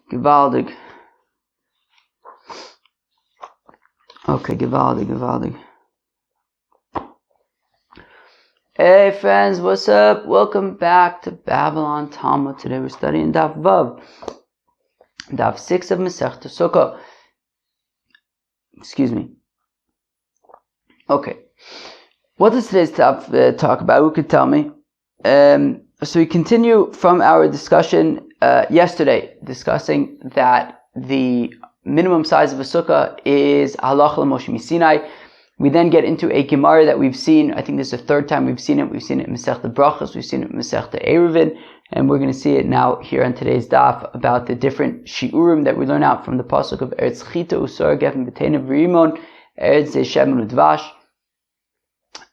Gewaldig. Okay, gewaldig. Hey friends, what's up? Welcome back to Babylon Talmud. Today we're studying Daf Vav, Daf 6 of Masechet Sukkah. Excuse me. Okay. What does today's Daf talk about? Who could tell me? So we continue from our discussion yesterday, discussing that the minimum size of a sukkah is Halacha Moshe Sinai. We then get into a Gemara that we've seen. I think this is the third time we've seen it. We've seen it in Masechet Brachos, we've seen it in Masechet Eruvin, and we're going to see it now here on today's daf about the different shiurim that we learn out from the pasuk of Eretz Chita Usar Gefen B'Teinav V'Rimon Eretz Shemen Udvash.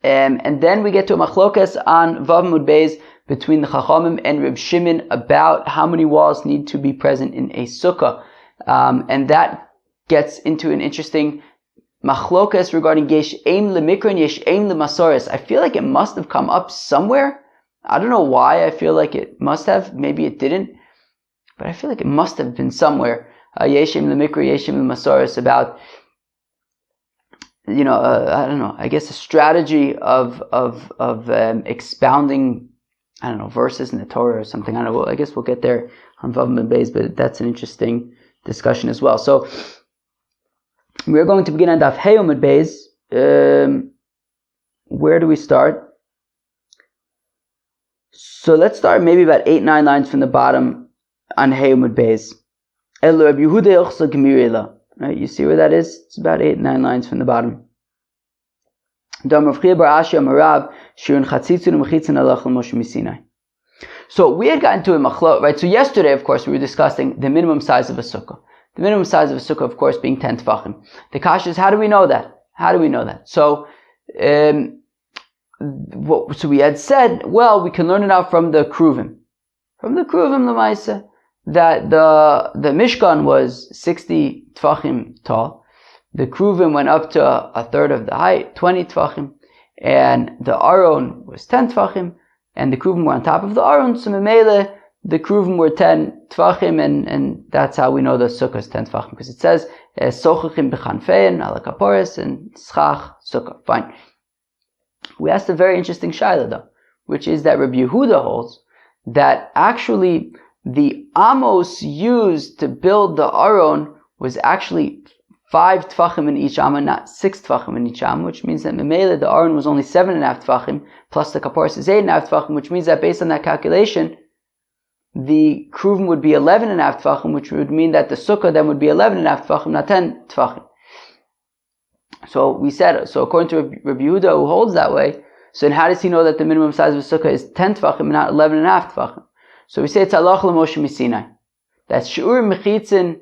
And then we get to a machlokas on Vav Mud Beis between the Chachamim and Reb Shimon about how many walls need to be present in a sukkah. And that gets into an interesting machlokas regarding Yesh Aim Lemikra and Yesh Aim Lemasoret. I feel like it must have come up somewhere. I don't know why. I feel like it must have. Maybe it didn't. But I feel like it must have been somewhere. Yesh Aim Lemikra, Yesh Aim Lemasoret about, I don't know, I guess a strategy of expounding, verses in the Torah or something. I don't know. Well, I guess we'll get there on Vav Mud Beis, but that's an interesting discussion as well. So we're going to begin on Daf Hey Mud Beis. Where do we start? So let's start maybe about 8-9 lines from the bottom on Hey Mud Beis. Right, you see where that is? It's about 8-9 lines from the bottom. So we had gotten to a machlok, right? So yesterday, of course, we were discussing the minimum size of a sukkah. The minimum size of a sukkah, of course, being 10 tefachim. The kasha is, how do we know that? So, so we had said, well, we can learn it out from the kruvim. From the kruvim, l'maisa, that the Mishkan was 60 tefachim tall. The kruvim went up to a third of the height, 20 tefachim. And the Aron was 10 tefachim. And the kruvim were on top of the Aron. So memele, the kruvim were 10 tefachim, and that's how we know the sukkah is 10 tefachim, because it says sochachim b'chanfein ala kaporis and schach sukkah. Fine. We asked a very interesting shaila though, which is that Rabbi Yehuda holds that actually the amos used to build the Aron was actually 5 tefachim in each amma, not 6 tefachim in each amma, which means that memele the Aron was only 7.5 tefachim, plus the kaporis is 8.5 tefachim, which means that based on that calculation, the kruvim would be 11.5 tefachim, which would mean that the sukkah then would be 11.5 tefachim, not 10 tefachim. So we said, so according to Rabbi Yehuda, who holds that way, so then how does he know that the minimum size of a sukkah is 10 tefachim and not 11.5 tefachim? So we say it's halacha l'Moshe Sinai. That's shiur mechitzin,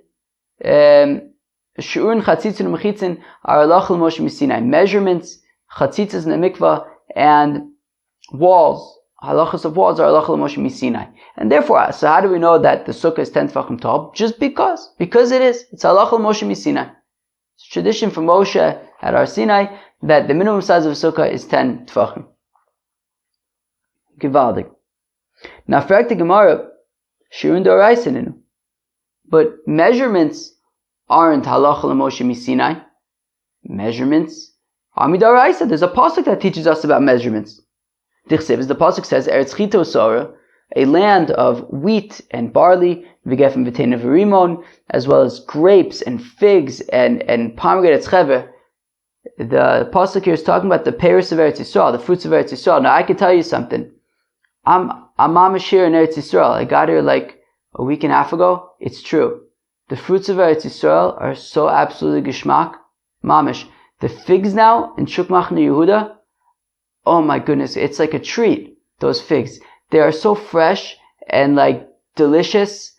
shiur and chatzitzin and mechitzin are halacha l'Moshe Sinai. Measurements, chatzitzas in the mikvah, and walls, halachas of walls are halacha l'Moshe Sinai. And therefore, so how do we know that the sukkah is 10 tefachim tall? Just because it is. It's halacha l'Moshe Sinai. It's tradition from Moshe at Har Sinai that the minimum size of a sukkah is 10 tefachim. Gewaldig. Now, for the Gemara, shirun d'oraisa ninu. But measurements aren't halacha l'Moshe Sinai. Measurements are midoraisa. There's a pasuk that teaches us about measurements. Dichsev, as the pasuk says, Eretz Chita Usara, a land of wheat and barley, v'gefen v'teinav v'rimon, as well as grapes and figs and pomegranates cheve. The pasuk here is talking about the peiros of Eretz Yisrael, the fruits of Eretz Yisrael. Now I can tell you something. I'm mamash here in Eretz Yisrael. I got here like a week and a half ago. It's true. The fruits of Eretz Yisrael are so absolutely geschmack. Mamish. The figs now in Shuk Machne Yehuda, oh my goodness, it's like a treat, those figs. They are so fresh and like delicious.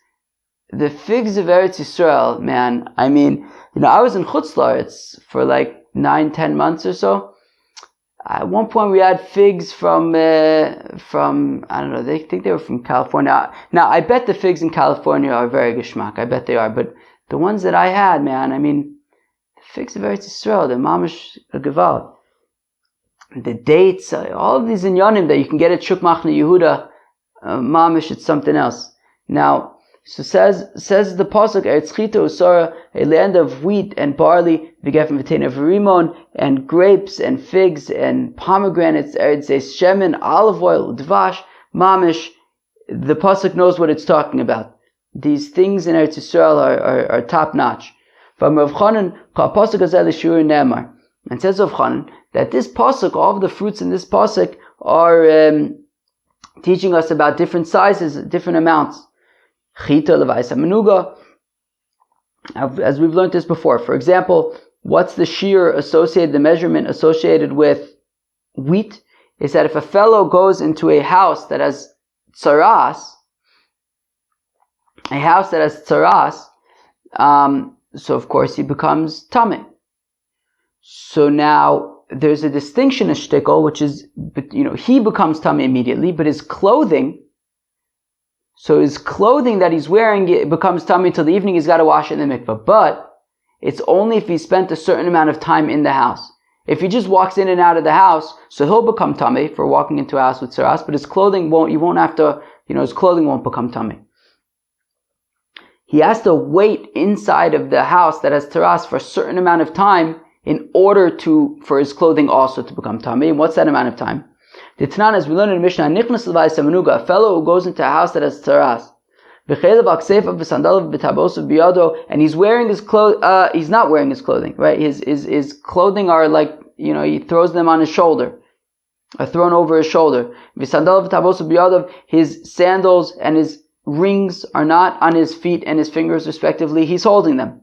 The figs of Eretz Yisrael, man, I mean, I was in Chutz La'aretz for like 9-10 months or so. At one point we had figs from I don't know, they think they were from California. Now, I bet the figs in California are very geschmack. I bet they are. But the ones that I had, man, I mean, the figs of Eretz Yisrael, they're mamish a gewalt. The dates, all of these inyanim that you can get at Shuk Machne Yehuda, mamish, it's something else. Now, So says the pasuk, Eretz Chita Usara, a land of wheat and barley, V'gefen v'tein of rimon, and grapes and figs and pomegranates, Eretz shemen, olive oil, dvash, mamish. The pasuk knows what it's talking about. These things in Eretz Yisrael are top notch. And says Rav Chanan that this pasuk, all of the fruits in this pasuk are teaching us about different sizes, different amounts. Chita levaisa menuga, as we've learned this before. For example, what's the shear associated, the measurement associated with wheat? Is that if a fellow goes into a house that has tsaras, so of course he becomes tameh. So now there's a distinction in shtickle, which is, he becomes tameh immediately, but his clothing that he's wearing, it becomes tameh till the evening. He's got to wash it in the mikveh. But it's only if he spent a certain amount of time in the house. If he just walks in and out of the house, so he'll become tameh for walking into a house with tsaras, but his clothing his clothing won't become tameh. He has to wait inside of the house that has tsaras for a certain amount of time in order for his clothing also to become tameh. And what's that amount of time? The Tanan, as we learn in the Mishnah, a fellow who goes into a house that has tsaras, and he's wearing his clothes. He's not wearing his clothing, right? His clothing are like, he throws them on his shoulder, are thrown over his shoulder. His sandals and his rings are not on his feet and his fingers respectively. He's holding them.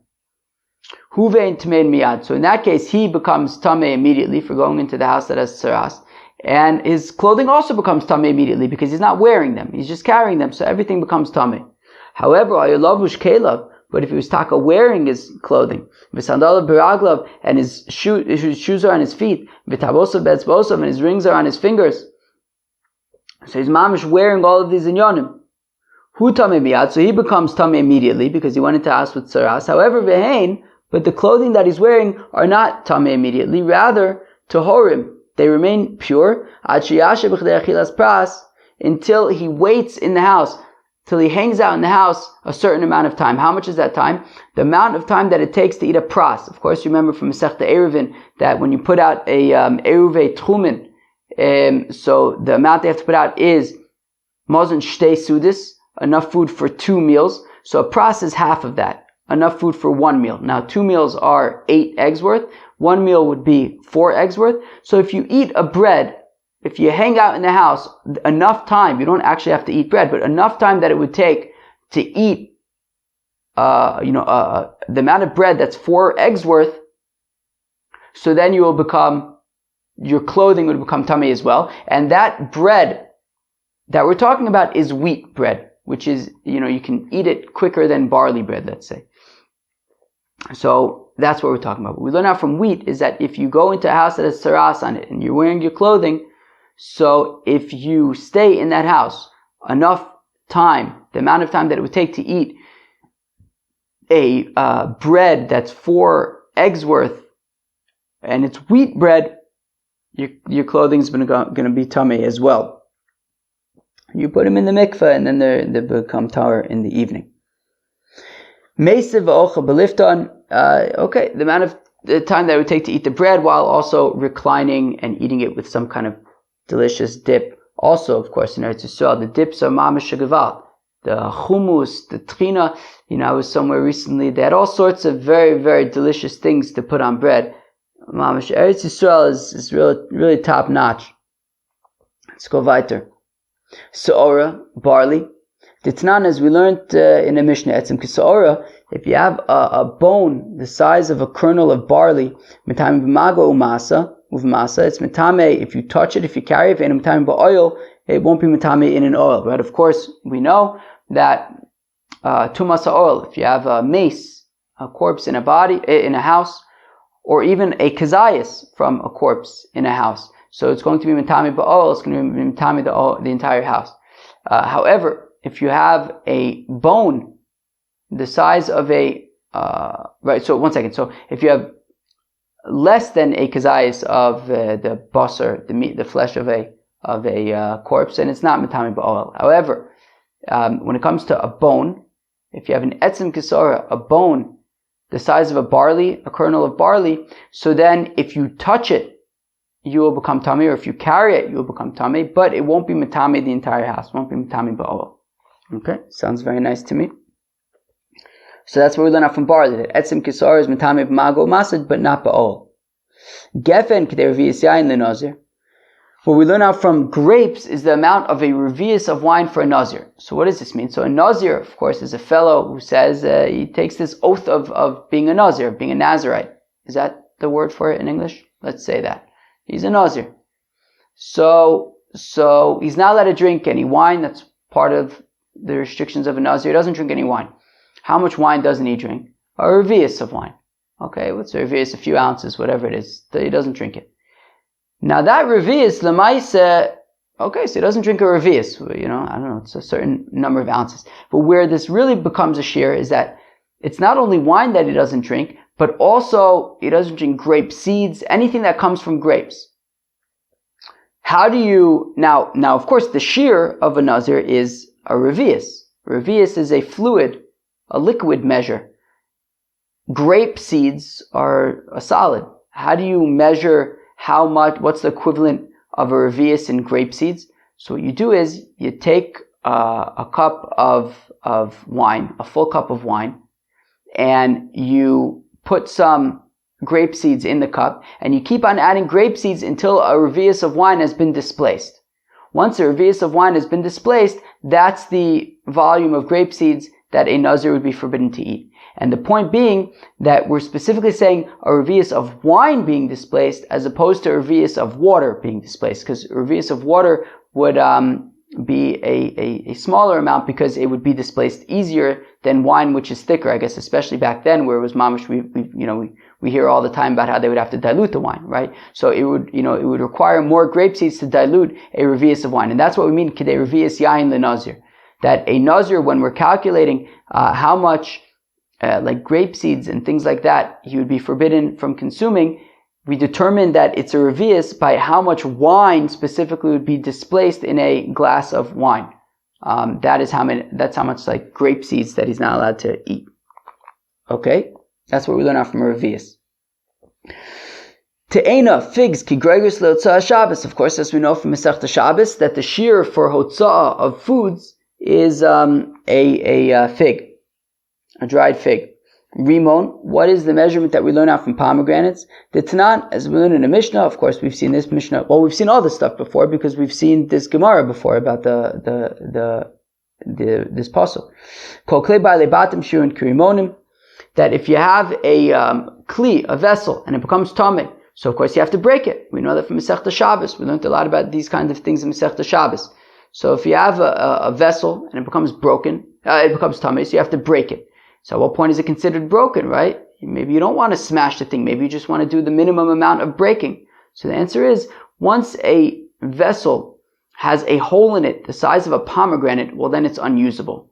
So in that case, he becomes tameh immediately for going into the house that has tsaras. And his clothing also becomes tameh immediately because he's not wearing them. He's just carrying them. So everything becomes tameh. However, but if he was taka wearing his clothing, and his shoes are on his feet, and his rings are on his fingers, so he's mamish wearing all of these inyanim. Hu tameh miyad, so he becomes tameh immediately because he went into house with tsaras. However, but the clothing that he's wearing are not tameh immediately, rather tahorim. They remain pure until he waits in the house, till he hangs out in the house a certain amount of time. How much is that time? The amount of time that it takes to eat a pras. Of course, you remember from Masechta Eruvin that when you put out a Eruvei Tchumen, so the amount they have to put out is Mozen Shtei Sudis, enough food for 2 meals. So a pras is half of that, enough food for 1 meal. Now 2 meals are 8 eggs worth. 1 meal would be 4 eggs worth. So if you eat a bread, if you hang out in the house enough time, you don't actually have to eat bread, but enough time that it would take to eat, the amount of bread that's 4 eggs worth, so then your clothing would become tameh as well. And that bread that we're talking about is wheat bread, which is, you can eat it quicker than barley bread, let's say. So that's what we're talking about. What we learn out from wheat is that if you go into a house that has tsaras on it and you're wearing your clothing, so if you stay in that house enough time, the amount of time that it would take to eat a bread that's 4 eggs worth, and it's wheat bread, your clothing's going to be tameh as well. You put them in the mikveh, and then they become tahor in the evening. Meisev v'ochel belifton. The amount of the time that it would take to eat the bread while also reclining and eating it with some kind of delicious dip. Also, of course, in Eretz Yisrael, the dips are mamish geval. The hummus, the trina. I was somewhere recently. They had all sorts of very, very delicious things to put on bread. Mamish Eretz Yisrael is really, really top notch. Let's go weiter. Se'ora, barley. The Tanan, as we learned in the Mishnah, etzem kise'ora, if you have a bone the size of a kernel of barley, mitame b'mago umasa, it's mitame if you touch it, if you carry it, and mitame ba'oil, it won't be mitame in an oil. But of course, we know that tumasa oil, if you have a mace, a corpse in a house, or even a kazayas from a corpse in a house, so it's going to be mitame ba'oil, it's going to be mitame the entire house. However, if you have a bone the size of so 1 second. So if you have less than a kazayas of the basar, the meat, the flesh of a corpse, and it's not mitame ba'oil. However, when it comes to a bone, if you have an etzem kisara, a bone the size of a kernel of barley, so then if you touch it, you will become tummy, or if you carry it, you will become tummy, but it won't be matame the entire house. It won't be matame ba'ol. Okay, sounds very nice to me. So that's what we learn out from barley, that etzem kisara is matame b'mago masid, but not ba'ol. Gefen k'dei revi'is yain l'nazir. What we learn out from grapes is the amount of a revi'is of wine for a nazir. So what does this mean? So a nazir, of course, is a fellow who says he takes this oath of being a nazir, of being a Nazirite. Is that the word for it in English? Let's say that. He's a nazir. So he's not allowed to drink any wine. That's part of the restrictions of a nazir. He doesn't drink any wine. How much wine doesn't he drink? A revi'is of wine. Okay, what's a revi'is? A few ounces, whatever it is. He doesn't drink it. Now that revi'is, l'maisa, okay, so he doesn't drink a revi'is. I don't know, it's a certain number of ounces. But where this really becomes a shear is that it's not only wine that he doesn't drink, but also he doesn't drink grape seeds, anything that comes from grapes. How do you, now of course the shear of a nazir is a revi'is. Revi'is is a fluid, a liquid measure. Grape seeds are a solid. How do you measure how much, what's the equivalent of a revi'is in grape seeds? So what you do is you take a cup of wine, a full cup of wine, and you put some grape seeds in the cup, and you keep on adding grape seeds until a revi'is of wine has been displaced. Once a revi'is of wine has been displaced, that's the volume of grape seeds that a nazir would be forbidden to eat. And the point being that we're specifically saying a revi'is of wine being displaced as opposed to a revi'is of water being displaced, because a revi'is of water would be a smaller amount because it would be displaced easier than wine, which is thicker, I guess, especially back then where it was mamish. We hear all the time about how they would have to dilute the wine, right? So it would require more grape seeds to dilute a revi'is of wine. And that's what we mean, k'dei revi'is yain l'nazir. That a nazir, when we're calculating how much like grape seeds and things like that he would be forbidden from consuming, we determine that it's a revi'is by how much wine specifically would be displaced in a glass of wine. That's how much like grape seeds that he's not allowed to eat. Okay? That's what we learn out from a revi'is. Te'ena, figs, ki gregus le'otzah Shabbos. Of course, as we know from Masechta Shabbos, that the shear for hotzah of foods is a fig, a dried fig. Rimon, what is the measurement that we learn out from pomegranates? The Tanan, as we learn in the Mishnah, of course we've seen this Mishnah, well, we've seen all this stuff before because we've seen this Gemara before about this puzzle. Kol klei ba'alei batim shirun kirimonim, that if you have a kli, a vessel, and it becomes tameh, so of course you have to break it. We know that from Masechta Shabbos. We learned a lot about these kinds of things in Masechta Shabbos. So if you have a vessel and it becomes broken, it becomes tameh, so you have to break it. So at what point is it considered broken, right? Maybe you don't want to smash the thing. Maybe you just want to do the minimum amount of breaking. So the answer is, once a vessel has a hole in it the size of a pomegranate, well then it's unusable.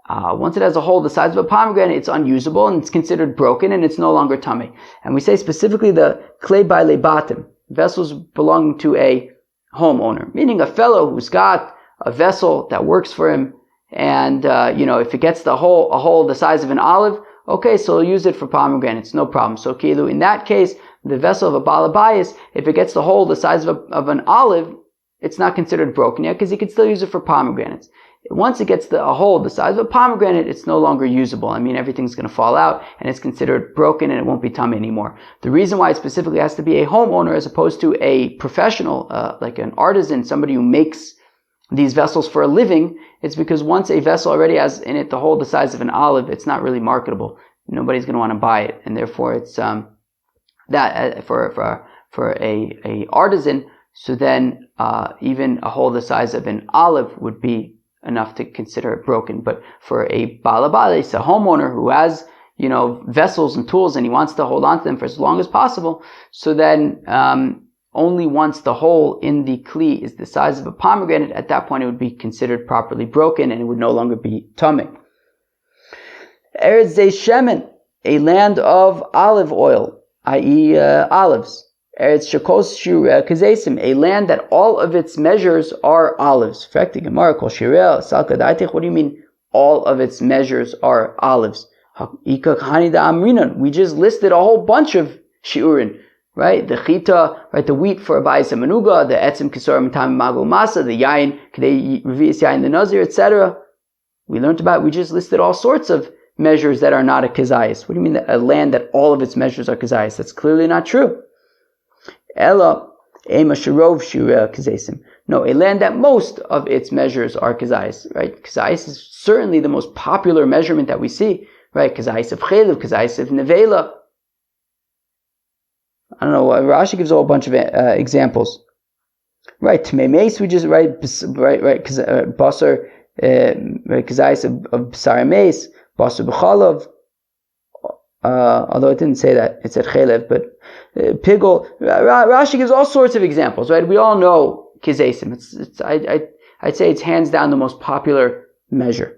Once it has a hole the size of a pomegranate, it's unusable and it's considered broken and it's no longer tameh. And we say specifically the klei ba'alei batim, vessels belonging to a homeowner, meaning a fellow who's got a vessel that works for him, and if it gets a hole the size of an olive, okay, so he'll use it for pomegranates, no problem. So kilu, in that case, the vessel of a balabayas, if it gets the hole the size of an olive, it's not considered broken yet because he can still use it for pomegranates. Once it gets a hole the size of a pomegranate, it's no longer usable. I mean, everything's going to fall out and it's considered broken and it won't be tameh anymore. The reason why it specifically has to be a homeowner as opposed to a professional, like an artisan, somebody who makes these vessels for a living, it's because once a vessel already has in it the hole the size of an olive, it's not really marketable. Nobody's going to want to buy it, and therefore it's that for a artisan. So then even a hole the size of an olive would be enough to consider it broken. But for a balabais, a homeowner who has vessels and tools and he wants to hold on to them for as long as possible, so then only once the hole in the kli is the size of a pomegranate, at that point it would be considered properly broken and it would no longer be tameh. Eretz Zeh Shemen, a land of olive oil, i.e. olives. Eretz Shekos Shireh Kazesim, a land that all of its measures are olives. What do you mean all of its measures are olives. We just listed a whole bunch of shiurin, right? The chita, right? The wheat for a bayis manuga, the etzim kisor mitam mago masa, the yain, k'dei revius yain the nazir, etc. We just listed all sorts of measures that are not a kazayis. What do you mean that a land that all of its measures are kazayis? That's clearly not true. Ella ema sharov shura kazesim. No, a land that most of its measures are kazayis, right? Kazayis is certainly the most popular measurement that we see, right? Kazayis of chelev, kazayis of nevela. I don't know. Rashi gives a whole bunch of examples. Right, tmei meis we just right, basar, kazayis of basar meis, basar b'chalav. Although it didn't say that, it said chelev, but pigol. Rashi gives all sorts of examples, right? We all know kizesim. I'd say it's hands down the most popular measure.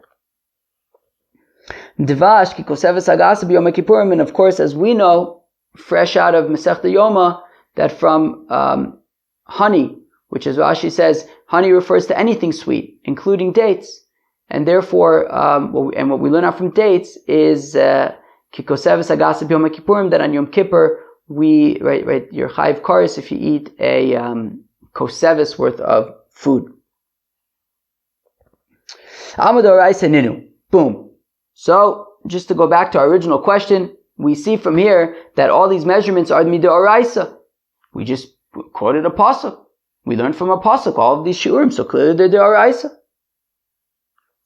Devash ki koseves agas b'yom kippurim, and of course, as we know, fresh out of Masechta Yoma, that from honey, which as Rashi says, honey refers to anything sweet, including dates, and therefore, what we learn out from dates is Kikoseves agas b'yom kippurim, that on Yom Kippur you're chayiv kares if you eat a koseves worth of food. Amud oraisa ninu. Boom. So just to go back to our original question, we see from here that all these measurements are midoraisa. We just quoted a pasuk. We learned from a pasuk all of these shiurim, so clearly they're deoraisa.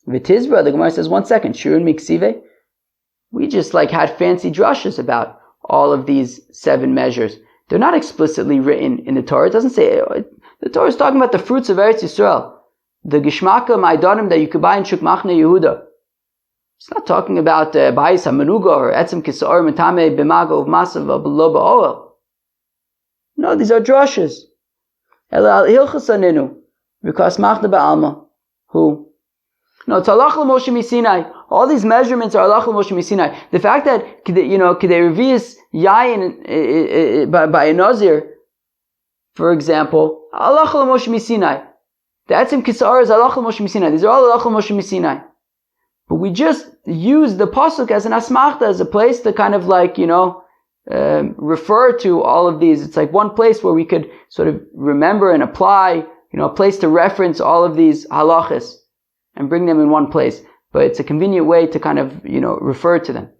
V'tizra, the Gemara says, 1 second, shiurim miksive. We just had fancy drushes about all of these 7 measures. They're not explicitly written in the Torah. It doesn't say, the Torah is talking about the fruits of Eretz Yisrael. The gishmaka ma'adanim that you could buy in Shuk Machne Yehuda. It's not talking about bayis hamanuga or etzim kisor mitame b'mago v'masav v'lo ba'oel. No, these are drushes. Ela al hilchas aninu v'kas machna ba'alma. Who? No, it's halacha l'Moshe misinai. All these measurements are halacha l'Moshe misinai. The fact that kidei revius yayin by a nazir, for example, halacha l'Moshe misinai. The etzim kisor is halacha l'Moshe misinai. These are all halacha l'Moshe misinai. But we just use the pasuk as an asmachta, as a place to kind of refer to all of these. It's like one place where we could sort of remember and apply, a place to reference all of these halachas and bring them in one place. But it's a convenient way to kind of, refer to them.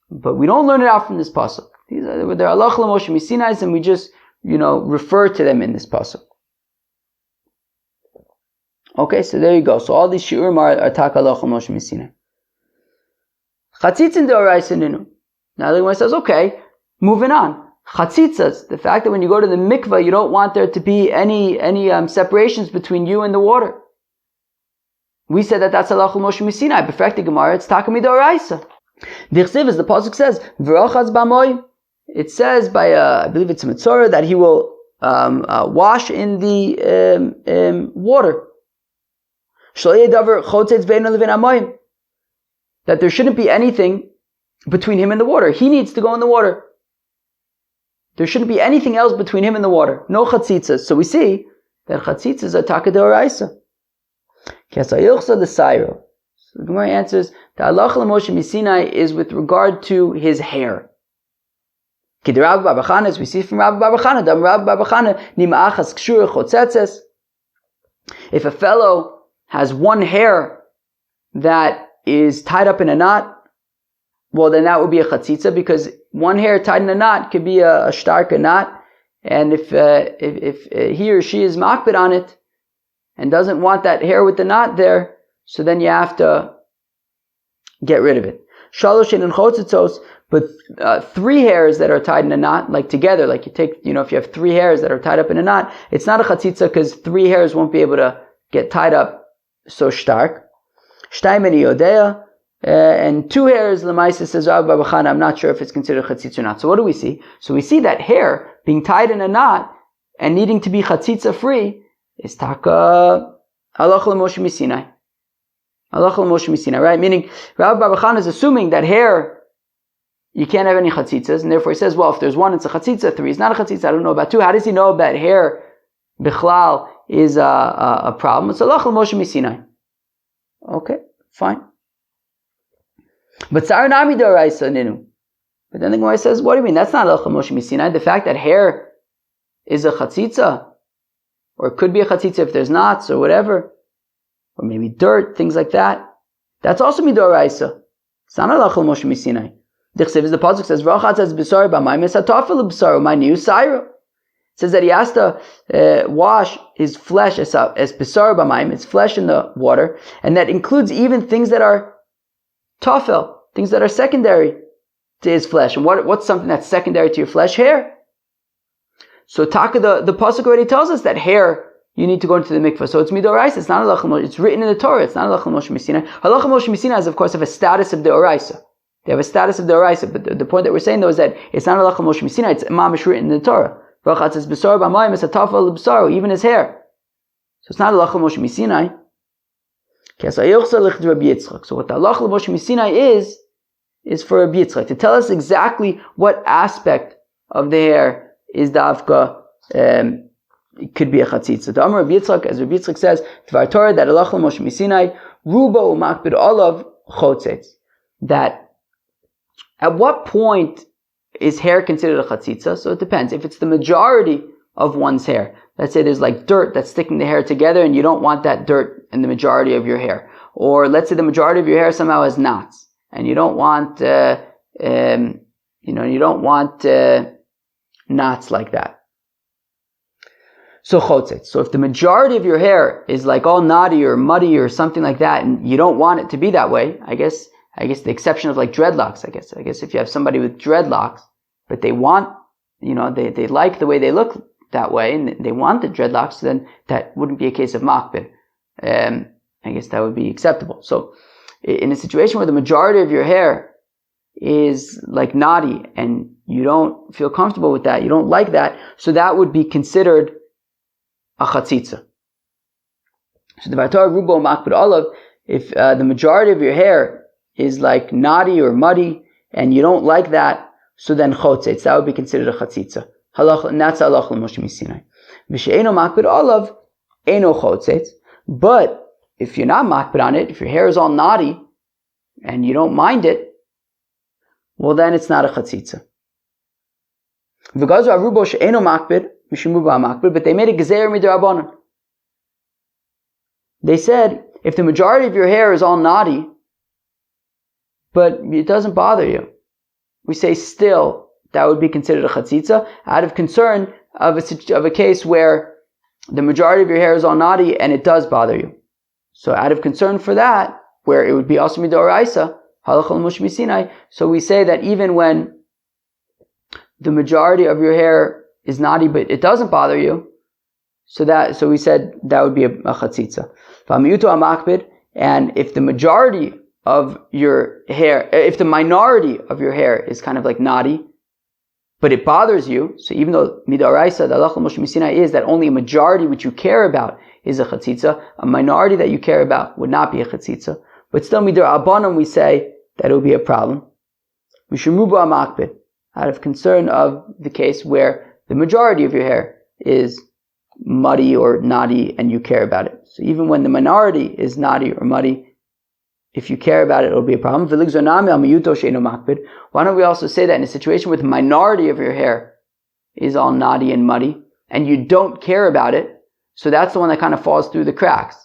But we don't learn it out from this pasuk. They're halacha l'Moshe misinai, and we just, refer to them in this pasuk. Okay, so there you go. So all these shiurim are tak halacha l'Moshe misinai. Chatzitzin deoraisa ninu. Now the Gemara says, okay, moving on. Chatzitzas, the fact that when you go to the mikvah, you don't want there to be any separations between you and the water. We said that that's halacha l'Moshe misinai. Perfect Gemara, it's taka midoraisa. Dichsiv, as the pasuk says, v'rochaz b'moy. It says by I believe it's a masoret that he will wash in the water. That there shouldn't be anything between him and the water. He needs to go in the water. There shouldn't be anything else between him and the water. No chatzitzas. So we see that chatzitzas are taka deoraisa. The Sairo. So the Gemara answers, the halacha l'Moshe misinai is with regard to his hair. Kiderab Babachana, as we see from Rabbi Babachana, Dam Rabbi Babachana, nima'achas kshura chotzetzes. If a fellow has one hair that is tied up in a knot, well then that would be a chatzitza, because one hair tied in a knot could be a starka knot, and if he or she is makbid on it and doesn't want that hair with the knot there, so then you have to get rid of it. Shalosh and chotzitzos, but 3 hairs that are tied in a knot, like together, like you take, if you have 3 hairs that are tied up in a knot, it's not a chatzitza because 3 hairs won't be able to get tied up so stark. Shtaimeni yodea, and 2 hairs, Lamaisa says, Rabbi Babachana, I'm not sure if it's considered chatzitza or not. So what do we see? So we see that hair being tied in a knot and needing to be chatzitza free is taka halacha l'Moshe misinai. Halacha l'Moshe misinai, right? Meaning, Rabbi Babachana is assuming that hair, you can't have any chatzitzas, and therefore he says, well, if there's 1, it's a chatzitza, 3 is not a chatzitza, I don't know about 2. How does he know that hair, bichlal, is a problem? It's halacha l'Moshe misinai. Okay, fine. But Saranami Doraisa Ninu. But then the Gemara says, what do you mean? That's not Halacha Moshe Misinai. The fact that hair is a chatzitza, or it could be a chatzitza if there's knots or whatever, or maybe dirt, things like that. That's also Midoraisa. It's not Halacha Moshe Misinai. The pasuk says, "Rachatz b'sar b'mayim esatafel b'sar my new sayro." It says that he has to wash his flesh as b'sar b'mayim, its flesh in the water, and that includes even things that are tafel, things that are secondary to his flesh. And what's something that's secondary to your flesh? Hair. So Taka, the pasuk already tells us that hair, you need to go into the mikvah. So it's midoraisa. It's not halacha moshe. It's written in the Torah. It's not halacha moshe misinai. Halacha moshe misinai is, of course, have a status of the oraisa. They have a status of the oraisa. But the point that we're saying though is that it's not halacha moshe misinai. It's mamish written in the Torah. Rachatz es b'sar b'mayim es hatafel b'saro, even his hair. So it's not halacha moshe misinai. So what the halacha moshe misinai is for Rabbi Yitzchak to tell us exactly what aspect of the hair is dafka. It could be a chatzitza. The Amar Rabbi Yitzchak, as Rabbi Yitzchak says, Tvar Torah that halacha moshe misinai rubo umakbid olav chotzetz. That at what point is hair considered a chatzitza? So it depends. If it's the majority of one's hair, let's say there's like dirt that's sticking the hair together, and you don't want that dirt in the majority of your hair, or let's say the majority of your hair somehow has knots, and you don't want, knots like that. So chotzet. So if the majority of your hair is like all knotty or muddy or something like that, and you don't want it to be that way, I guess the exception of like dreadlocks, I guess if you have somebody with dreadlocks, but they want, they like the way they look that way, and they want the dreadlocks, then that wouldn't be a case of makbid. I guess that would be acceptable. So in a situation where the majority of your hair is like knotty, and you don't feel comfortable with that, you don't like that, so that would be considered a chatzitza. So the Vatar Rubo Makbid Olav, if the majority of your hair is like knotty or muddy, and you don't like that, so then chotzitz, that would be considered a chatzitza. And that's halacha l'Moshe Misinai. V'she'eno Makbid Olav, eno chotzitz. But if you're not makbid on it, if your hair is all knotty, and you don't mind it, well then it's not a chatzitza. V'gazu arubo she'eno makbid, but they made a gezer midrabanan. They said, if the majority of your hair is all knotty, but it doesn't bother you, we say still, that would be considered a chatzitza, out of concern of a case where the majority of your hair is all knotty and it does bother you. So out of concern for that, where it would be also midoraisa, halacha l'Moshe Misinai, so we say that even when the majority of your hair is knotty, but it doesn't bother you, so we said that would be a chatzitza. And if the majority of your hair, if the minority of your hair is kind of like knotty, but it bothers you, so even though midaraisa, the halacha Moshe Misinai is that only a majority which you care about is a chatzitza, a minority that you care about would not be a chatzitza, but still midar abanam we say that it will be a problem. Mishemubu amakbid, out of concern of the case where the majority of your hair is muddy or knotty and you care about it. So even when the minority is knotty or muddy, if you care about it, it'll be a problem. Why don't we also say that in a situation where the minority of your hair is all knotty and muddy and you don't care about it, so that's the one that kind of falls through the cracks,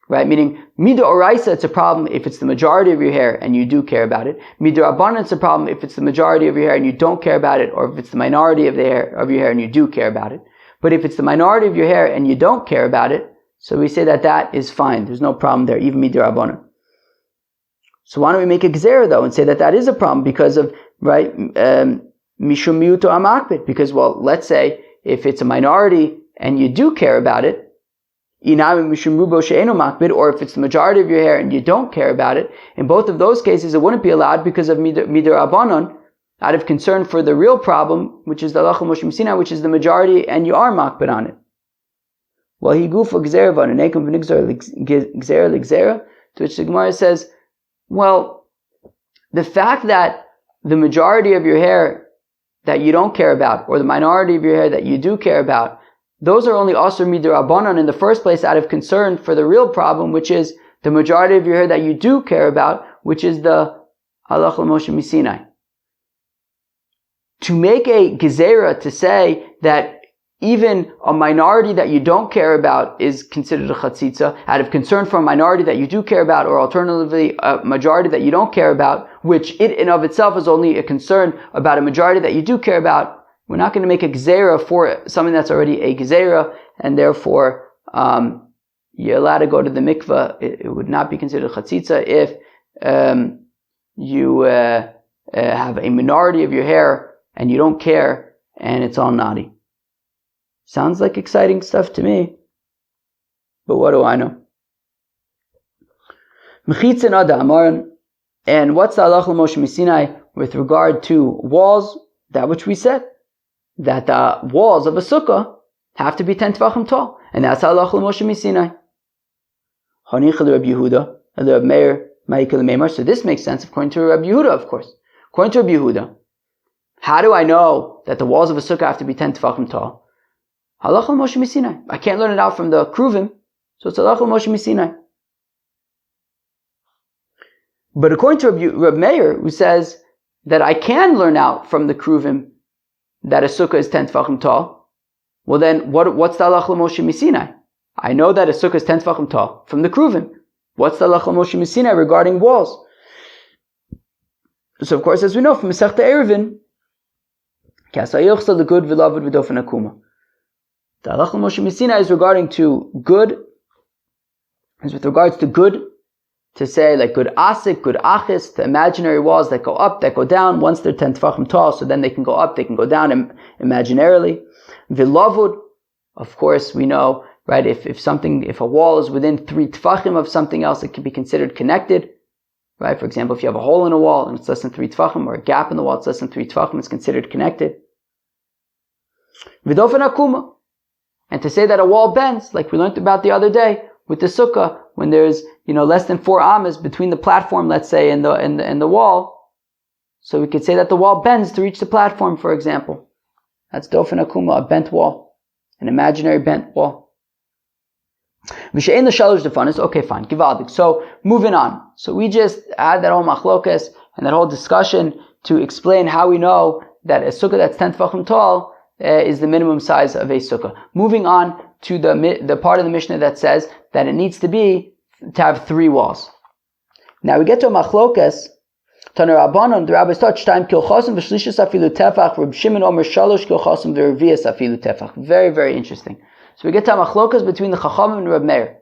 right? Meaning, mida oraisa, it's a problem if it's the majority of your hair and you do care about it. Mida rabbanan, it's a problem if it's the majority of your hair and you don't care about it, or if it's the minority of your hair and you do care about it. But if it's the minority of your hair and you don't care about it, so we say that is fine. There's no problem there, even mida rabbanan. So why don't we make a gzera though and say that is a problem because of, right, mishum miuto amakbid, because, well, let's say if it's a minority and you do care about it, or if it's the majority of your hair and you don't care about it, in both of those cases it wouldn't be allowed because of midar abanon, out of concern for the real problem, which is the halacha Moshe Misinai, which is the majority and you are makbid on it. Well, he gufa gzera v'anekum v'nigzera l'gzera, to which the Gemara says, well, the fact that the majority of your hair that you don't care about, or the minority of your hair that you do care about, those are only asur midirabanan in the first place out of concern for the real problem, which is the majority of your hair that you do care about, which is the Halacha l'Moshe Misinai. To make a gezerah to say that even a minority that you don't care about is considered a chatzitza, out of concern for a minority that you do care about, or alternatively a majority that you don't care about, which it in of itself is only a concern about a majority that you do care about, we're not going to make a gezerah for something that's already a gezerah, and therefore you're allowed to go to the mikveh. It would not be considered chatzitza if you have a minority of your hair and you don't care, and it's all naughty. Sounds like exciting stuff to me, but what do I know? And what's the halacha l'Moshe Misinai with regard to walls? That which we said, that the walls of a sukkah have to be 10 tefachim tall, and that's halacha l'Moshe Misinai. So this makes sense according to Rabbi Yehuda, of course. According to Rabbi Yehuda, how do I know that the walls of a sukkah have to be 10 tefachim tall? Halacha l'Moshe Misinai. I can't learn it out from the Kruvim, so it's halacha l'Moshe Misinai. But according to Rabbi Meir, who says that I can learn out from the Kruvim that a sukkah is 10 tefachim tall, well then, what's the halacha l'Moshe Misinai? I know that a sukkah is 10 tefachim tall from the Kruvim. What's the halacha l'Moshe Misinai regarding walls? So of course, as we know from Masechta Eruvin, the halacha l'Moshe Misinai is regarding to good, is with regards to good, to say like good asik, good achis, the imaginary walls that go up, that go down, once they're 10 tefachim tall, so then they can go up, they can go down imaginarily. V'lavud, of course, we know, right, if a wall is within 3 tefachim of something else, it can be considered connected, right? For example, if you have a hole in a wall and it's less than 3 tefachim, or a gap in the wall, it's less than 3 tefachim, it's considered connected. V'dofen akuma, and to say that a wall bends, like we learned about the other day with the sukkah, when there's less than 4 amas between the platform, let's say, and the wall, so we could say that the wall bends to reach the platform, for example. That's dofen akuma, a bent wall, an imaginary bent wall. V'she'en l'shalosh defanis. Okay, fine, givaldik. So moving on. So we just had that whole machlokes and that whole discussion to explain how we know that a sukkah that's 10 tefachim tall is the minimum size of a sukkah. Moving on to the part of the Mishnah that says that it needs to have 3 walls. Now we get to a machlokes. Taner Rabbanon, the rabbis taught shtaim kilchosim v'shlishas afilu tefach. Reb Shimon omer shalosh kilchosim v'revias afilu tefach. Very, very interesting. So we get to a machlokes between the Chachamim and Reb Meir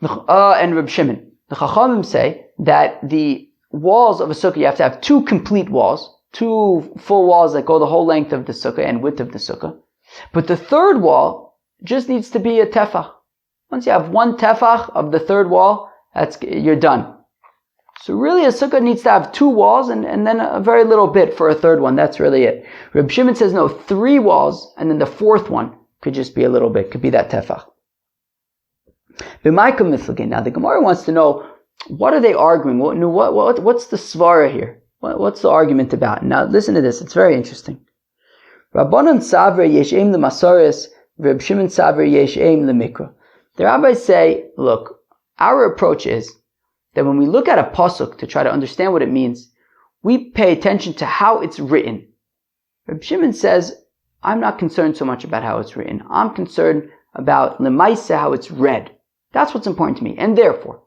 and Reb Shimon. The Chachamim say that the walls of a sukkah, you have to have 2 complete walls, 2 full walls that go the whole length of the sukkah and width of the sukkah. But the 3rd wall just needs to be a tefach. Once you have 1 tefach of the 3rd wall, you're done. So really a sukkah needs to have 2 walls and then a very little bit for a 3rd one. That's really it. Reb Shimon says no, 3 walls, and then the 4th one could just be a little bit, could be that tefach. Now the Gemara wants to know, what are they arguing? What's the svara here? What's the argument about? Now listen to this, it's very interesting. Rabbanon savre yesh aim the masoret, Reb Shimon savre yesh aim the mikra. The rabbis say, look, our approach is that when we look at a pasuk to try to understand what it means, we pay attention to how it's written. Reb Shimon says, I'm not concerned so much about how it's written. I'm concerned about lemaisa, how it's read. That's what's important to me. And therefore,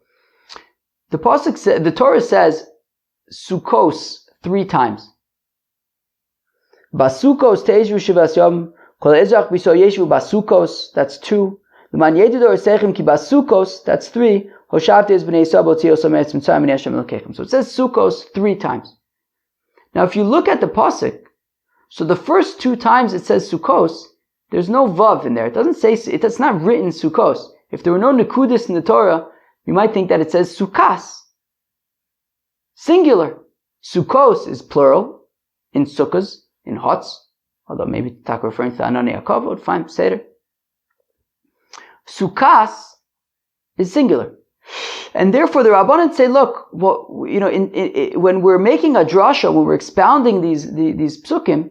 the pasuk the Torah says Sukkos 3 times. Basukos teishu shivas yom kol ezach biso yeshu basukos. That's 2. L'man yedidor sechem ki basukos. That's 3. Hoshavtes b'nei Yisrael b'tzios ometz mitzrayim and Hashem elokechem. So it says Sukkos 3 times. Now, if you look at the pasuk, so the first 2 times it says Sukkos, there's no vav in there. It doesn't say, it's not written Sukkos. If there were no nekudis in the Torah, you might think that it says Sukkas. Singular. Sukkos is plural in sukkahs, in huts, although maybe talk referring to Anani Akavod, fine, Seder. Sukkas is singular. And therefore the Rabbanan say, look, when we're making a drasha, when we're expounding these psukim,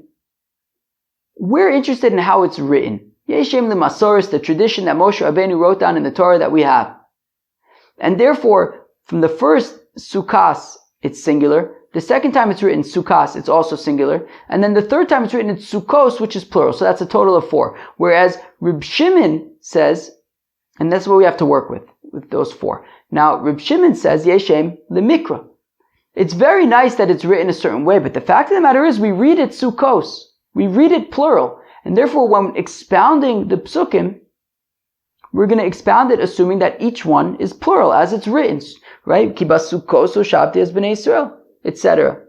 we're interested in how it's written. Yeshem the masoret, the tradition that Moshe Rabbeinu wrote down in the Torah that we have. And therefore, from the first Sukkas it's singular. The second time it's written Sukkas, it's also singular. And then the third time it's written in Sukkos, which is plural. So that's a total of 4. Whereas Reb Shimon says, and that's what we have to work with those 4. Now, Reb Shimon says, Yeshem lemikra. It's very nice that it's written a certain way, but the fact of the matter is we read it Sukkos. We read it plural. And therefore, when expounding the psukim, we're going to expound it assuming that each one is plural as it's written, right? Ki basukos shabti es bnei Yisrael, etc.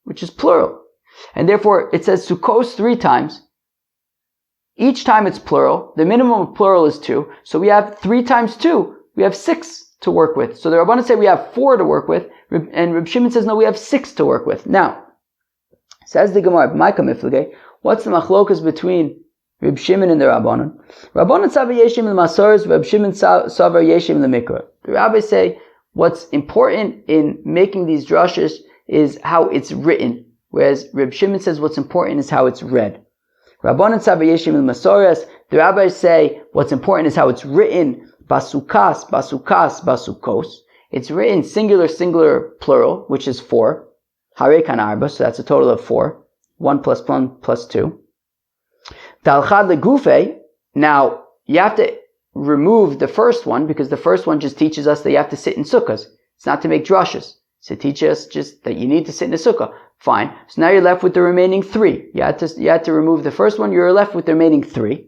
Which is plural. And therefore, it says Sukkos 3 times. Each time it's plural. The minimum of plural is 2. So we have 3 times 2. We have 6 to work with. So the Rabbanan say we have 4 to work with. And Reb Shimon says, no, we have 6 to work with. Now, says the Gemara, what's the machlokas between Reb Shimon and the Rabbanan? Rabbanan savar yeshim l'masoret, Reb Shimon savar yeshim l'mikra. The rabbis say what's important in making these drushes is how it's written, whereas Reb Shimon says what's important is how it's read. Rabbanan savar yeshim l'masoret. The rabbis say what's important is how it's written. Basukas, basukas, basukos. It's written singular, singular, plural, which is 4. Harekan arba, so that's a total of 4. 1 plus 1 plus 2. Talchad legufe. Now, you have to remove the first one, because the first one just teaches us that you have to sit in sukkahs. It's not to make drushes. So it teaches us just that you need to sit in a sukkah. Fine. So now you're left with the remaining 3. You had to remove the first one, you're left with the remaining 3.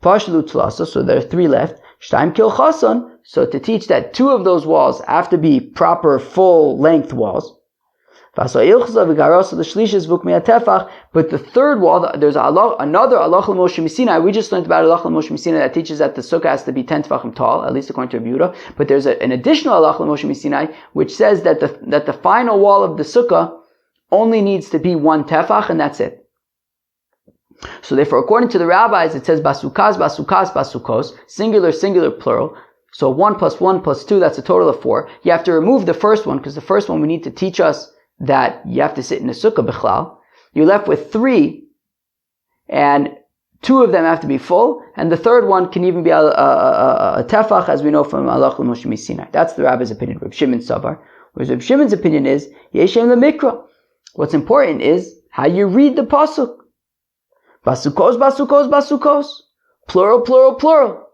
Pashlu tlasa, so there are 3 left. Shtaim kil chason, so to teach that 2 of those walls have to be proper full length walls. But the third wall, there's another Halacha Moshe Missinai. We just learned about Halacha Moshe Missinai that teaches that the sukkah has to be 10 tefachim tall, at least according to Rabbi Yehuda. But there's an additional Halacha Moshe Missinai which says that the final wall of the sukkah only needs to be 1 tefach, and that's it. So therefore, according to the rabbis, it says basukas, basukas, basukos, singular, singular, plural. So 1 plus 1 plus 2, that's a total of 4. You have to remove the first one, because the first one we need to teach us that you have to sit in a sukkah bichlal. You're left with 3, and 2 of them have to be full, and the third one can even be a tefach, as we know from Halacha Moshe Missinai. That's the rabbi's opinion, Reb Shimon Savar. Whereas Reb Shimon's opinion is Yeshem lemikra. What's important is how you read the pasuk. Basukos, basukos, basukos. Plural, plural, plural.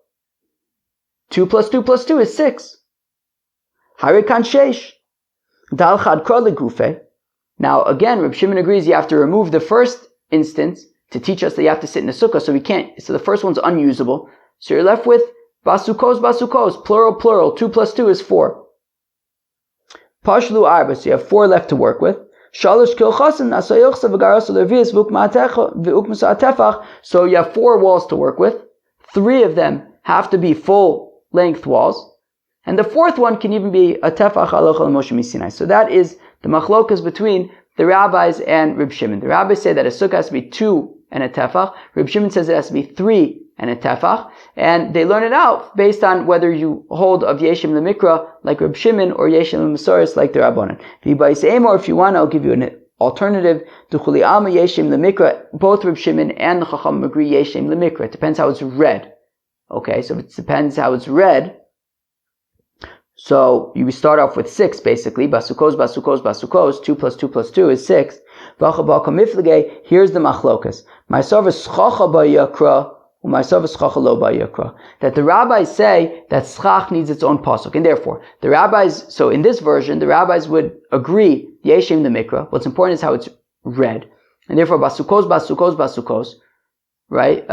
2 plus 2 plus 2 is 6. Harikan sheish. Dal chad kra legufe. Now again, Reb Shimon agrees you have to remove the first instance to teach us that you have to sit in a sukkah, so we can't. So the first one's unusable. So you're left with basukos, basukos. Plural, plural. 2 plus 2 is 4. Pashlu arba. So you have 4 left to work with. So you have 4 walls to work with. 3 of them have to be full length walls. And the 4th one can even be a tefach halacha Moshe Missinai. So that is the machlokas between the rabbis and Reb Shimon. The rabbis say that a sukkah has to be 2 and a tefach. Reb Shimon says it has to be 3 and a tefach. And they learn it out based on whether you hold of Yeshim lemikra like Reb Shimon or Yeshim lemasoret like the Rabbanan. Or if you want, I'll give you an alternative. Duchuli alma Yeshim lemikra. Both Reb Shimon and the Chacham agree Yeshim lemikra. It depends how it's read. Okay, so it depends how it's read. So you start off with 6 basically. Basukos, basukos, basukos. 2 plus 2 plus 2 is 6. Here's the machlokas. That the rabbis say that schach needs its own pasuk, and therefore the rabbis. So in this version, the rabbis would agree Yeshem the mikra. What's important is how it's read, and therefore basukos, basukos, basukos. Right?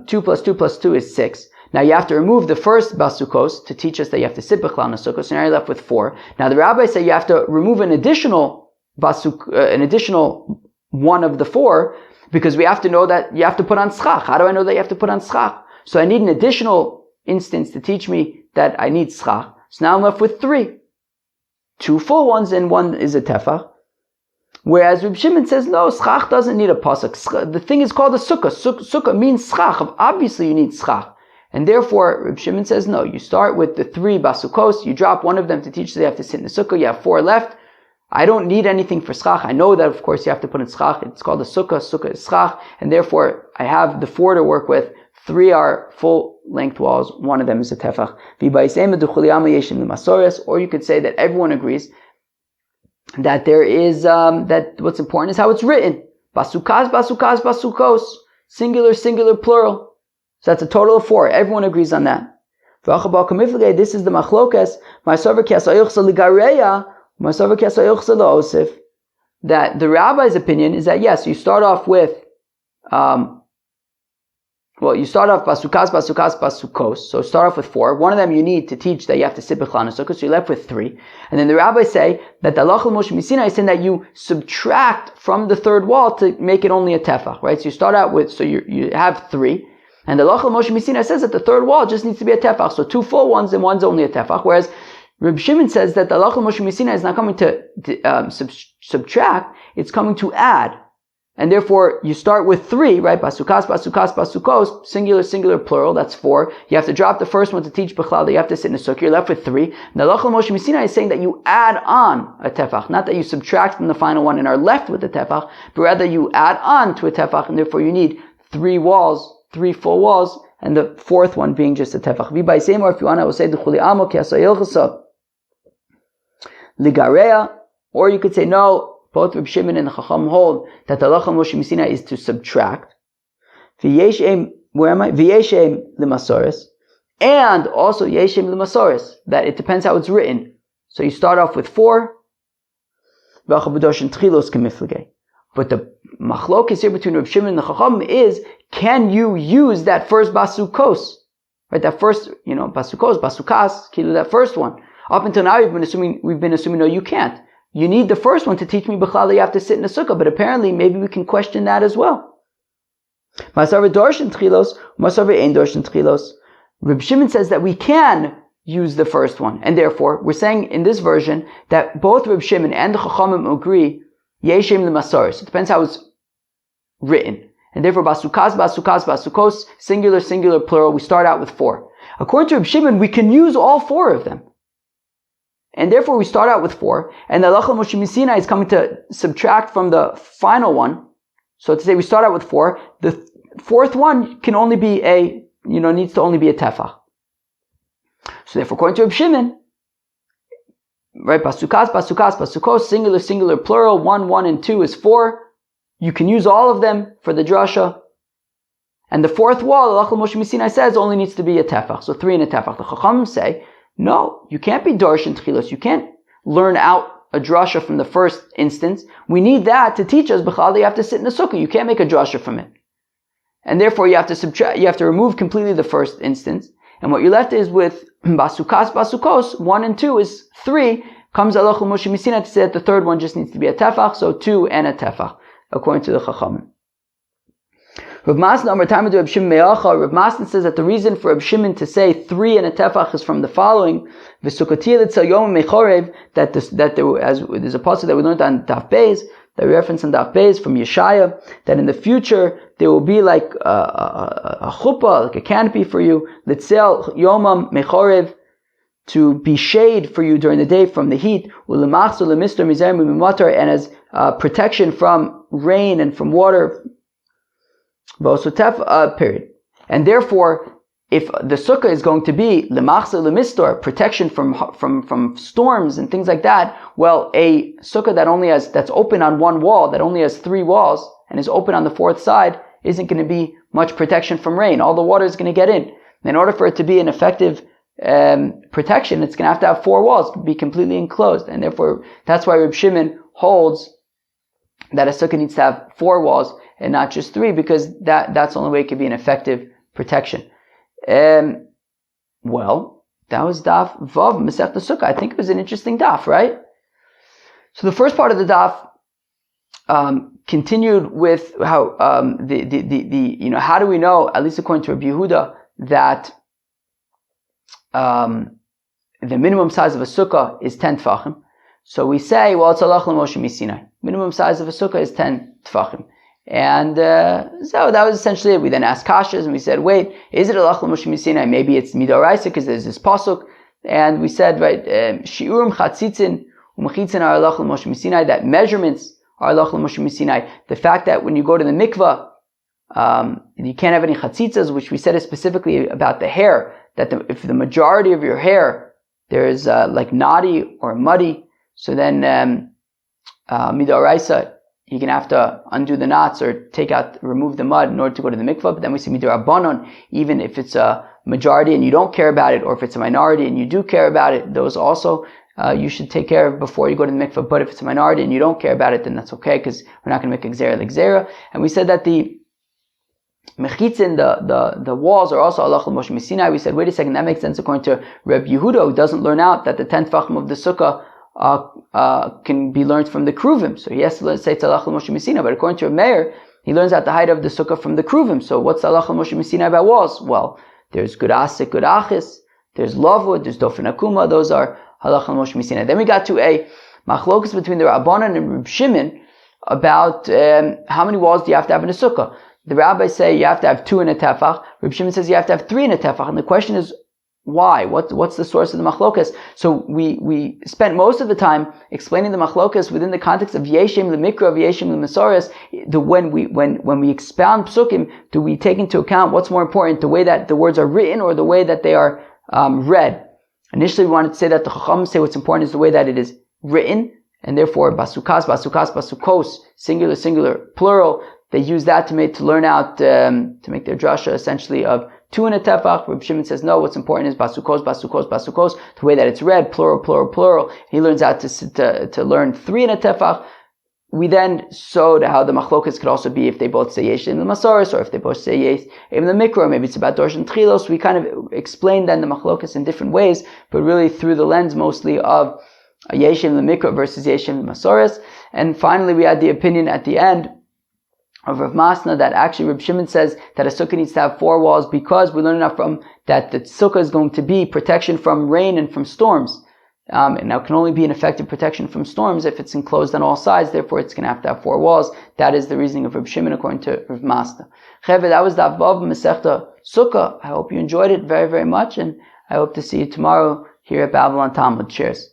2 plus 2 plus 2 is 6. Now you have to remove the first basukos to teach us that you have to sit b'chlal in a sukkah. So now you're left with 4. Now the rabbis say you have to remove an additional an additional one of the 4, because we have to know that you have to put on schach. How do I know that you have to put on schach? So I need an additional instance to teach me that I need schach. So now I'm left with 3. 2 full ones and 1 is a tefach. Whereas Reb Shimon says, no, schach doesn't need a pasuk. The thing is called a sukkah. Sukkah means schach. Obviously you need schach. And therefore, Reb Shimon says, no, you start with the 3 basukos, you drop one of them to teach that you have to sit in the sukkah, you have 4 left. I don't need anything for schach. I know that, of course, you have to put in schach. It's called a sukkah. Sukkah is schach. And therefore, I have the 4 to work with. 3 are full length walls. 1 of them is a tefach. Or you could say that everyone agrees that there is, that what's important is how it's written. Basukas, basukas, basukos. Singular, singular, plural. So that's a total of 4. Everyone agrees on that. This is the machlokas. That the rabbi's opinion is that yes, you start off with, you start off basukas, basukas, basukos. So start off with 4. One of them you need to teach that you have to sit b'chlan sukkah, so you're left with 3. And then the rabbis say that the halacha Moshe Misina is saying that you subtract from the third wall to make it only a tefach, right? So you start out with, so you have 3. And the halacha Moshe Misina says that the third wall just needs to be a tefach. So 2 full ones and one's only a tefach. Whereas Reb Shimon says that the halacha Moshe Misina is not coming to subtract, it's coming to add. And therefore, you start with 3, right? Basukas, basukas, basukos, singular, singular, plural, that's 4. You have to drop the first one to teach b'chlal, that you have to sit in a sukkah, you're left with 3. And the halacha Moshe Misina is saying that you add on a tefach, not that you subtract from the final one and are left with the tefach, but rather you add on to a tefach, and therefore you need 3 walls, 3 full walls, and the 4th one being just a tefach. Or if you want, I will say ligarea, or you could say no. Both Reb Shimon and the Chacham hold that the halacha Moshe Misina is to subtract. Yesh masoret, and also Yesh masoret, that it depends how it's written. So you start off with 4. But the machlokes here between Reb Shimon and the Chacham is, can you use that first basukos, right? That first, basukos, basukas, that first one. Up until now, we've been assuming no, you can't. You need the first one to teach me b'chlal that you have to sit in a sukkah, but apparently maybe we can question that as well. Masoret dorshin tchilos, masoret ein dorshin tchilos. Reb Shimon says that we can use the first one, and therefore we're saying in this version that both Reb Shimon and the Chachamim agree yeshem l'masoret. It depends how it's written, and therefore basukas, basukas, basukos, singular, singular, plural. We start out with 4. According to Reb Shimon, we can use all 4 of them. And therefore we start out with 4, and the halacha Moshe Misina is coming to subtract from the final one. So to say we start out with 4, the 4th one can only be needs to only be a tefach. So therefore, according to Reb Shimon, right, basukas, basukas, basukos, singular, singular, plural, 1, 1, and 2 is 4. You can use all of them for the drasha. And the 4th wall, the halacha Moshe Misina says, only needs to be a tefach. So 3 and a tefach. The Chacham say, no, you can't be darshan tchilos. You can't learn out a drasha from the first instance. We need that to teach us b'chlal that you have to sit in a sukkah. You can't make a drasha from it. And therefore you have to subtract, you have to remove completely the first instance. And what you're left is with basukas, basukos, 1 and 2 is 3. Comes halacha Moshe Misina to say that the 3rd one just needs to be a tefach, so 2 and a tefach, according to the Chachamim. Rav Masna says that the reason for Reb Shimon to say 3 and a tefach is from the following: that there's a passage that we learned on Daf Beis, that we reference on Daf Beis from Yeshaya, that in the future there will be like a chuppah, like a canopy for you, litzel yomam mechorev, to be shade for you during the day from the heat, and as protection from rain and from water. Period. And therefore, if the sukkah is going to be lemachsa lemistor, protection from storms and things like that, well, a sukkah that's open on one wall, that only has 3 walls, and is open on the 4th side, isn't going to be much protection from rain. All the water is going to get in. In order for it to be an effective protection, it's going to have 4 walls, be completely enclosed, and therefore that's why Reb Shimon holds that a sukkah needs to have 4 walls and not just 3, because that's the only way it can be an effective protection. Well, that was Daf Vav Masechta Sukkah. I think it was an interesting Daf, right? So the first part of the Daf continued with how how do we know, at least according to Rabbi Yehuda, that the minimum size of a sukkah is 10 tfachim. So we say, well, it's halacha Moshe Misinai. Minimum size of a sukkah is 10 tfachim. And so that was essentially it. We then asked kashas and we said, wait, is it halacha Moshe Misinai? Maybe it's midoraisa because there's this pasuk. And we said, right, shiurim chatzitzin u'mechitzin are halacha Moshe Misinai, that measurements are halacha Moshe Misinai. The fact that when you go to the mikvah, you can't have any chatzitzas, which we said is specifically about the hair, that if the majority of your hair there is like knotty or muddy, so then midoraisa, you're going to have to undo the knots or remove the mud in order to go to the mikvah. But then we see midorabanon, even if it's a majority and you don't care about it, or if it's a minority and you do care about it, those also you should take care of before you go to the mikvah. But if it's a minority and you don't care about it, then that's okay, because we're not going to make a gzera like gzera. And we said that the mechitzin, the walls, are also halacha l'Moshe Sinai. We said, wait a second, that makes sense according to Reb Yehuda, who doesn't learn out that the 10 tefachim of the sukkah can be learned from the kruvim. So he has to say it's halacha l'Moshe Sinai. But according to Reb Meir, he learns out the height of the sukkah from the kruvim. So what's the halacha l'Moshe Sinai about walls? Well, there's good asik, good achis, there's lavud, there's dofen akuma. Those are halacha l'Moshe Sinai. Then we got to a machlokus between the Rabbanan and Reb Shimon about how many walls do you have to have in a sukkah. The rabbis say you have to have 2 in a tefach. Reb Shimon says you have to have 3 in a tefach. And the question is, why? What's the source of the machlokas? So we spent most of the time explaining the machlokas within the context of Yeshem l'mikra, of Yeshem l'masoret. When we expound psukim, do we take into account what's more important, the way that the words are written or the way that they are read? Initially, we wanted to say that the Chacham say what's important is the way that it is written, and therefore basukos, singular, plural. They use that to learn out, to make their drasha essentially of 2 in a tefach. Reb Shimon says no, what's important is basukos, the way that it's read, plural. He learns out to learn 3 in a tefach. We then showed how the machlokas could also be if they both say Yesh in the masoret, or if they both say Yesh in the mikra, maybe it's about dorsh and tchilos. We kind of explained then the machlokas in different ways, but really through the lens mostly of Yesh in the mikra versus Yesh in the masoret. And finally we had the opinion at the end of Rav Masna that actually Reb Shimon says that a sukkah needs to have 4 walls, because we learn enough from that the sukkah is going to be protection from rain and from storms. And now it can only be an effective protection from storms if it's enclosed on all sides. Therefore, it's going to have 4 walls. That is the reasoning of Reb Shimon according to Rav Masna. Cheve, that was the Vav Masechta Sukkah. I hope you enjoyed it very, very much, and I hope to see you tomorrow here at Babylon Talmud. Cheers.